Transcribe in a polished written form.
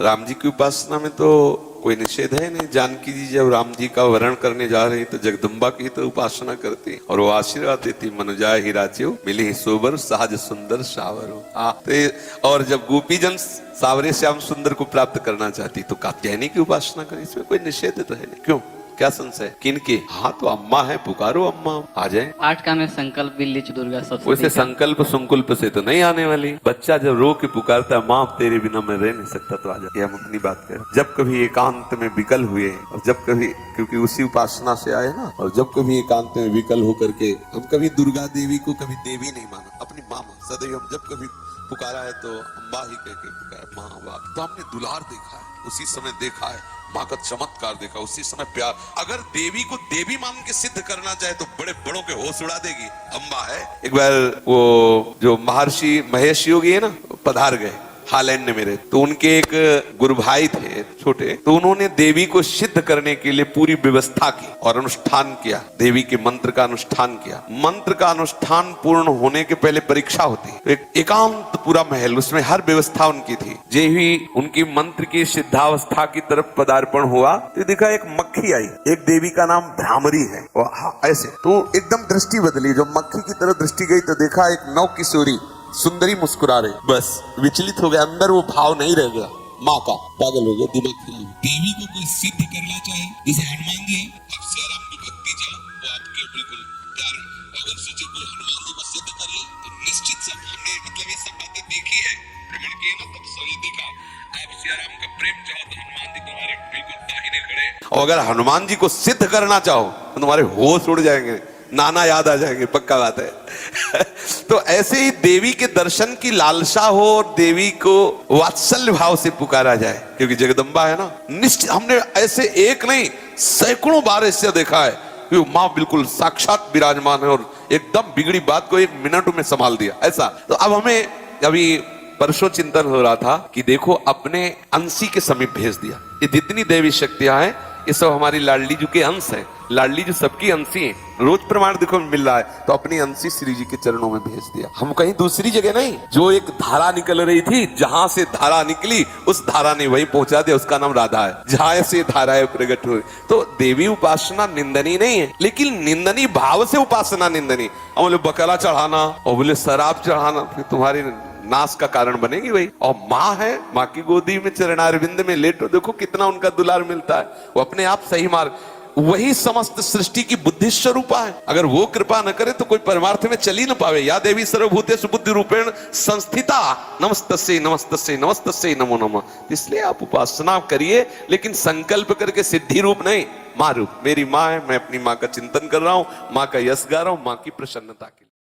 राम जी की उपासना में तो कोई निषेध है नहीं। जानकी जी जब राम जी का वर्ण करने जा रही तो जगदम्बा की तो उपासना करती और वो आशीर्वाद देती, मन जाए ही राज्यो मिले सोबर सहज सुंदर सावरो। और जब गोपी जन सावरे श्याम सुंदर को प्राप्त करना चाहती तो कात्यायनी की उपासना करें, इसमें कोई निषेध तो है नहीं। क्यों, क्या संशय किनके? हाँ तो अम्मा है, पुकारो अम्मा आ जाए। 8 का में संकल्प बिल्ली दुर्गा सबसे वैसे संकल्प संकुल्प से तो नहीं आने वाली। बच्चा जब रो के पुकारता है, माँ तेरे बिना मैं रह नहीं सकता, तो आ जाए। हम अपनी बात करें, जब कभी एकांत में विकल हुए और जब कभी, क्योंकि उसी उपासना से आए ना, और जब कभी एकांत में विकल होकर के हम कभी दुर्गा देवी को कभी देवी नहीं माना, अपनी माँ सदैव हम जब कभी पुकारा है तो अम्बा ही कह के पुकारा, माँ बाप। तो हमने दुलार देखा है, उसी समय देखा है, माँ का चमत्कार देखा, उसी समय प्यार। अगर देवी को देवी मान के सिद्ध करना चाहे तो बड़े बड़ों के होश उड़ा देगी, अम्बा है। एक बार वो जो महर्षि महेश योगी है ना, पधार गए हालैंड में रहे, तो उनके एक गुरु भाई थे छोटे, तो उन्होंने देवी को सिद्ध करने के लिए पूरी व्यवस्था की और अनुष्ठान किया, देवी के मंत्र का अनुष्ठान किया। मंत्र का अनुष्ठान पूर्ण होने के पहले परीक्षा होती है, एक एकांत पूरा महल, उसमें हर व्यवस्था उनकी थी। जे ही उनकी मंत्र की सिद्धावस्था की तरफ पदार्पण हुआ तो देखा एक मक्खी आई, एक देवी का नाम भ्रामरी है, ऐसे तो एकदम दृष्टि बदली। जो मक्खी की तरफ दृष्टि गई तो देखा एक नव किशोरी सुंदरी मुस्कुरा रही, बस विचलित हो गया, अंदर वो भाव नहीं रह गया, माँ का पागल हो गया, दिमाग खिल गया। देवी को कोई सिद्ध करना चाहे, जैसे हनुमान जी आप सियाराम की भक्ति जाओ, वो आपके बिल्कुल प्यार। अगर सोचे कोई हनुमान जी को सिद्ध कर ले तो निश्चित से हमने मतलब ये सब बातें देखी है, भ्रमण किए ना, तब सही देखा। आप सियाराम का प्रेम चाहो तो हनुमान जी तुम्हारे बिल्कुल दाहिने खड़े, और अगर हनुमान जी को सिद्ध करना चाहो तो तुम्हारे होश उड़ जाएंगे, नाना याद आ जाएंगे, पक्का बात है। तो ऐसे ही देवी के दर्शन की लालसा हो और देवी को वात्सल्य भाव से पुकारा जाए, क्योंकि जगदम्बा है ना, निश्चित। हमने ऐसे एक नहीं सैकड़ों बार ऐसे देखा है कि माँ बिल्कुल साक्षात विराजमान है और एकदम बिगड़ी बात को 1 मिनट में संभाल दिया, ऐसा। तो अब हमें अभी परसों चिंतन हो रहा था कि देखो अपने अंशी के समीप भेज दिया, ये जितनी देवी शक्तियां हैं ये सब हमारी लाडली जी के अंश है, लाडली जी सबकी अंशी है, रोज प्रमाण देखो मिल रहा है, तो अपनी अंशी श्री जी के चरणों में भेज दिया। हम कहीं दूसरी जगह नहीं, जो एक धारा निकल रही थी, जहां से धारा निकली उस धारा ने वही पहुंचा दिया, उसका नाम राधा है, जहां से धाराएं प्रकट हुई। तो देवी उपासना निंदनीय नहीं है, लेकिन निंदनीय भाव से उपासना निंदनीय। हम बोले बकरा चढ़ाना और बोले शराब चढ़ाना, फिर तुम्हारी नाश का कारण बनेगी वही। और माँ है, माँ की गोदी में चरणारविंद में लेटो, देखो कितना उनका दुलार मिलता है, वो अपने आप सही मार्ग, वही समस्त सृष्टि की बुद्धि स्वरूपा है। अगर वो कृपा न करे तो कोई परमार्थ में चल ही न पावे। या देवी सर्वभूतेषु बुद्धि रूपेण संस्थिता नमस्तस्यै नमस्तस्यै नमस्तस्यै नमो नमः। इसलिए आप उपासना करिए, लेकिन संकल्प करके सिद्धि रूप नहीं, माँ रूप। मेरी माँ है, मैं अपनी माँ का चिंतन कर रहा हूँ, माँ का यश गा रहा हूँ, माँ की प्रसन्नता की।